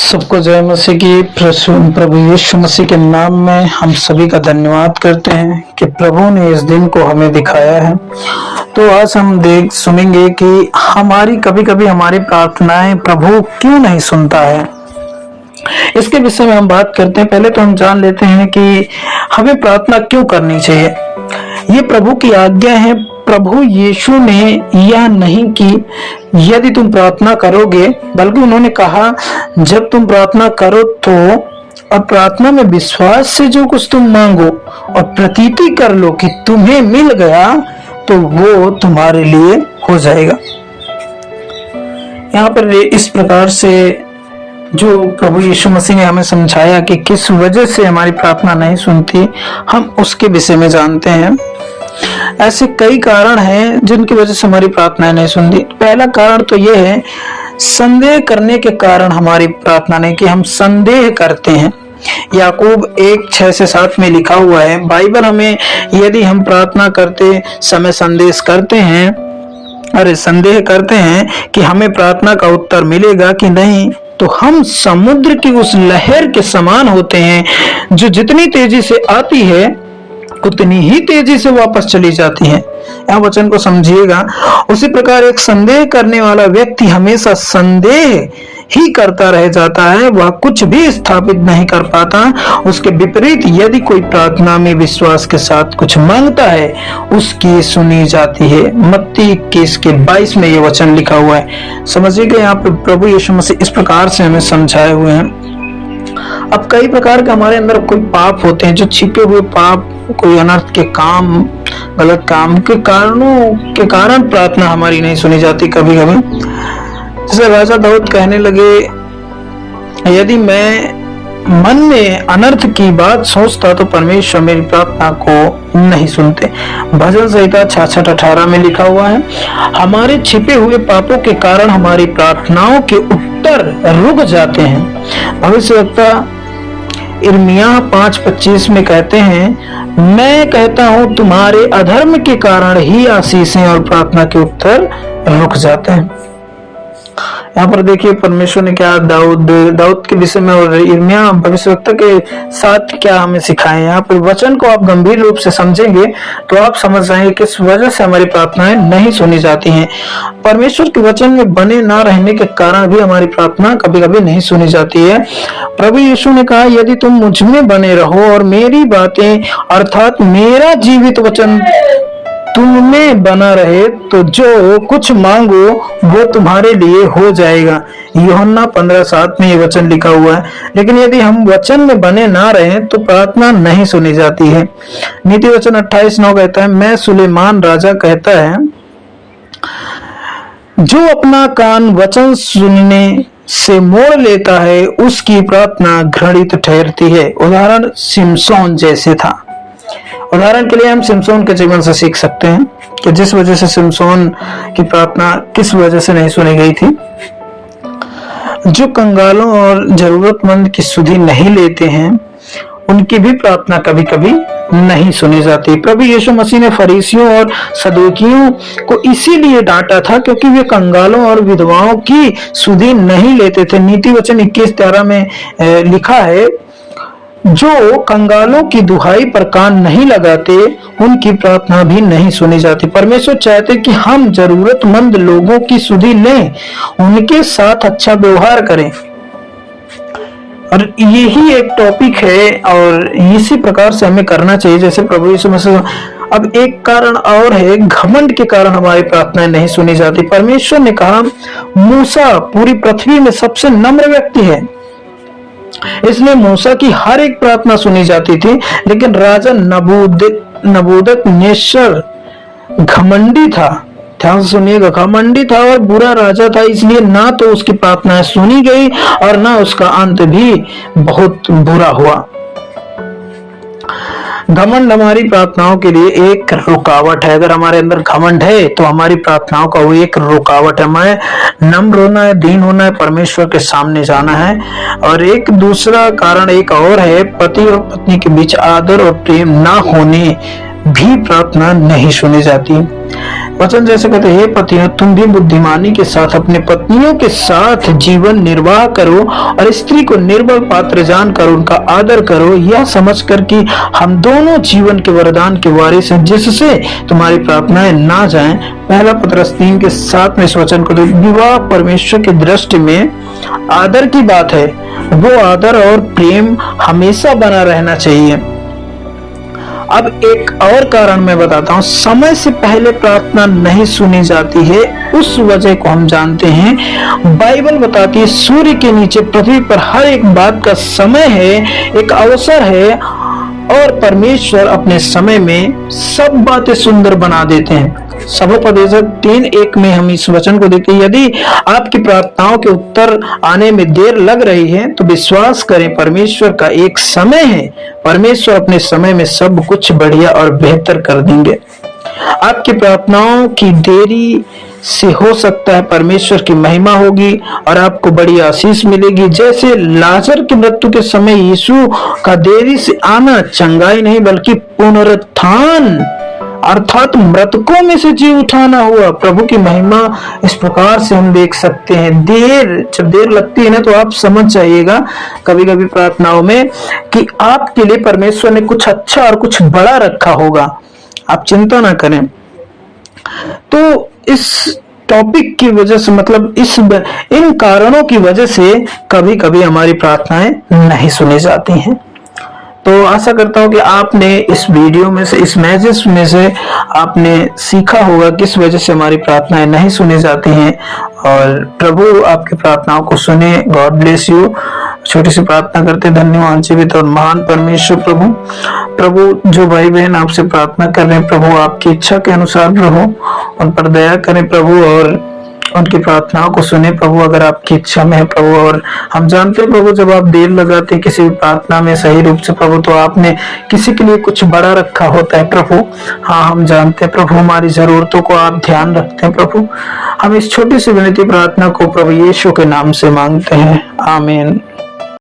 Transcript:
सबको जय मसीह की। प्रभु यीशु मसीह के नाम में हम सभी का धन्यवाद करते हैं कि प्रभु ने इस दिन को हमें दिखाया है। तो आज हम सुनेंगे कि कभी कभी हमारी प्रार्थनाएं प्रभु क्यों नहीं सुनता है। इसके विषय में हम बात करते हैं। पहले तो हम जान लेते हैं कि हमें प्रार्थना क्यों करनी चाहिए। ये प्रभु की आज्ञा है। प्रभु यीशु ने यह नहीं कि यदि तुम प्रार्थना करोगे, बल्कि उन्होंने कहा जब तुम प्रार्थना करो तो और प्रार्थना में विश्वास से जो कुछ तुम मांगो और प्रतीति कर लो कि तुम्हें मिल गया तो वो तुम्हारे लिए हो जाएगा। यहाँ पर इस प्रकार से जो प्रभु यीशु मसीह ने हमें समझाया कि किस वजह से हमारी प्रार्थना नहीं सुनती, हम उसके विषय में जानते हैं। ऐसे कई कारण हैं जिनकी वजह से हमारी प्रार्थनाएं नहीं सुनती। पहला कारण तो यह है संदेह करने के कारण हमारी प्रार्थना नहीं, कि हम संदेह करते हैं। याकूब 1:6-7 में लिखा हुआ है, बाइबल हमें यदि हम प्रार्थना करते समय संदेह करते हैं कि हमें प्रार्थना का उत्तर मिलेगा कि नहीं, तो हम समुद्र की उस लहर के समान होते हैं जो जितनी तेजी से आती है उतनी ही तेजी से वापस चली जाती है। यह वचन को समझिएगा। उसी प्रकार एक संदेह करने वाला व्यक्ति हमेशा संदेह ही करता रह जाता है, वह कुछ भी स्थापित नहीं कर पाता। उसके विपरीत यदि कोई प्रार्थना में विश्वास के साथ कुछ मांगता है, उसकी सुनी जाती है। मत्ती 21:22 में यह वचन लिखा हुआ है। समझिएगा, यहाँ पे प्रभु यीशु मसीह इस प्रकार से हमें समझाए हुए हैं। अब कई प्रकार के हमारे अंदर कोई पाप होते हैं, जो छिपे हुए पाप, कोई अनर्थ के काम, गलत काम के कारणों के कारण प्रार्थना हमारी नहीं सुनी जाती। कभी कभी जैसे राजा दाऊद कहने लगे, यदि मैं मन में अनर्थ की बात सोचता तो परमेश्वर मेरी प्रार्थना को नहीं सुनते। भजन संहिता 66:18 में लिखा हुआ है, हमारे छिपे हुए पापों के कारण हमारी प्रार्थनाओं के उत्तर रुक जाते हैं। भविष्यवक्ता यिर्मयाह 5:25 में कहते हैं, मैं कहता हूं तुम्हारे अधर्म के कारण ही आशीषें और प्रार्थना के उत्तर रुक जाते हैं। यहाँ पर देखिए परमेश्वर ने क्या दाऊद के विषय में और यिर्मयाह भविष्यवक्ता के साथ क्या हमें सिखाए। यहाँ पर वचन को आप गंभीर रूप से समझेंगे तो आप समझ जाएंगे किस वजह से हमारी प्रार्थनाएं नहीं सुनी जाती हैं। परमेश्वर के वचन में बने ना रहने के कारण भी हमारी प्रार्थना कभी कभी नहीं सुनी जाती है। प्रभु यीशु ने कहा, यदि तुम मुझ में बने रहो और मेरी बातें अर्थात मेरा जीवित वचन तुम में बना रहे, तो जो कुछ मांगो वो तुम्हारे लिए हो जाएगा। यूहन्ना 15:7 में ये वचन लिखा हुआ है। लेकिन यदि हम वचन में बने ना रहे तो प्रार्थना नहीं सुनी जाती है। नीति वचन 28:9 कहता है, मैं सुलेमान राजा कहता है, जो अपना कान वचन सुनने से मोड़ लेता है उसकी प्रार्थना घृणित ठहरती है। उदाहरण सिमसोन जैसे था। उदाहरण के लिए हम सिमसोन के जीवन से सीख सकते हैं कि जिस वजह से सिमसोन की प्रार्थना किस वजह से नहीं सुनी गई थी। जो कंगालों और जरूरतमंद की सुधि नहीं लेते हैं, उनकी भी प्रार्थना कभी कभी नहीं सुनी जाती। प्रभु यीशु मसीह ने फरीसियों और सदूकियों को इसीलिए डांटा था क्योंकि वे कंगालों और विधवाओं की सुधि नहीं लेते थे। नीति वचन 21:13 में लिखा है, जो कंगालों की दुहाई पर कान नहीं लगाते उनकी प्रार्थना भी नहीं सुनी जाती। परमेश्वर चाहते कि हम जरूरतमंद लोगों की सुधि लें, उनके साथ अच्छा व्यवहार करें। और यही एक टॉपिक है और इसी प्रकार से हमें करना चाहिए जैसे प्रभु यीशु मसीह। अब एक कारण और है, घमंड के कारण हमारी प्रार्थनाएं नहीं सुनी जाती। परमेश्वर ने कहा, मूसा पूरी पृथ्वी में सबसे नम्र व्यक्ति है, इसलिए मूसा की हर एक प्रार्थना सुनी जाती थी। लेकिन राजा नबूकदनेस्सर घमंडी था। ध्यान से सुनिएगा, घमंडी था और बुरा राजा था, इसलिए ना तो उसकी प्रार्थनाएं सुनी गई और ना उसका अंत भी बहुत बुरा हुआ। घमंड हमारी प्रार्थनाओं के लिए एक रुकावट है। अगर हमारे अंदर घमंड है तो हमारी प्रार्थनाओं का वो एक रुकावट है। हमें नम्र होना है, दीन होना है, परमेश्वर के सामने जाना है। और एक दूसरा कारण एक और है, पति और पत्नी के बीच आदर और प्रेम ना होने भी प्रार्थना नहीं सुनी जाती। वचन जैसे कहते हैं, हे पतियों तुम भी बुद्धिमानी के साथ अपने पत्नियों के साथ जीवन निर्वाह करो और स्त्री को निर्बल पात्र जानकर उनका आदर करो, यह समझकर कि हम दोनों जीवन के वरदान के वारिस हैं, जिससे तुम्हारी प्रार्थनाएं ना जाएं। पहला पतरस 3:7 में इस वचन को विवाह परमेश्वर की दृष्टि में आदर की बात है। वो आदर और प्रेम हमेशा बना रहना चाहिए। अब एक और कारण मैं बताता हूँ, समय से पहले प्रार्थना नहीं सुनी जाती है। उस वजह को हम जानते हैं। बाइबल बताती है सूर्य के नीचे पृथ्वी पर हर एक बात का समय है, एक अवसर है, और परमेश्वर अपने समय में सब बातें सुंदर बना देते हैं। सबोपदेशक 3:1 में हम इस वचन को देखते हैं, यदि आपकी प्रार्थनाओं के उत्तर आने में देर लग रही है तो विश्वास करें, परमेश्वर का एक समय है। परमेश्वर अपने समय में सब कुछ बढ़िया और बेहतर कर देंगे। आपकी प्रार्थनाओं की देरी से हो सकता है परमेश्वर की महिमा होगी और आपको बड़ी आशीष मिलेगी। जैसे लाजर की मृत्यु के समय यीशु का देरी से आना चंगाई नहीं बल्कि पुनरुत्थान अर्थात मृतकों में से जी उठाना हुआ। प्रभु की महिमा इस प्रकार से हम देख सकते हैं। जब देर लगती है ना, तो आप समझ जाइएगा कभी कभी प्रार्थनाओं में कि आपके लिए परमेश्वर ने कुछ अच्छा और कुछ बड़ा रखा होगा। आप चिंता ना करें। तो इस टॉपिक की वजह से, मतलब इन कारणों की वजह से कभी कभी हमारी प्रार्थनाएं नहीं सुनी जाती हैं। तो आशा करता हूं कि आपने इस वीडियो में से, इस मैसेज में से आपने सीखा होगा किस वजह से हमारी प्रार्थनाएं नहीं सुनी जाती हैं, और प्रभु आपकी प्रार्थनाओं को सुने। God bless you. छोटी सी प्रार्थना करते, धन्यवाद जीवित और महान परमेश्वर प्रभु जो भाई बहन आपसे प्रार्थना कर रहे हैं, प्रभु आपकी इच्छा के अनुसार प्रभु उन पर दया करें प्रभु, और उनकी प्रार्थनाओं को सुने प्रभु, अगर आपकी इच्छा में है प्रभु। और हम जानते हैं प्रभु, जब आप देर लगाते हैं किसी भी प्रार्थना में सही रूप से प्रभु, तो आपने किसी के लिए कुछ बड़ा रखा होता है प्रभु। हाँ, हम जानते हैं प्रभु, हमारी जरूरतों को आप ध्यान रखते हैं प्रभु। हम इस छोटी सी विनती प्रार्थना को प्रभु यीशु के नाम से मांगते हैं, आमीन।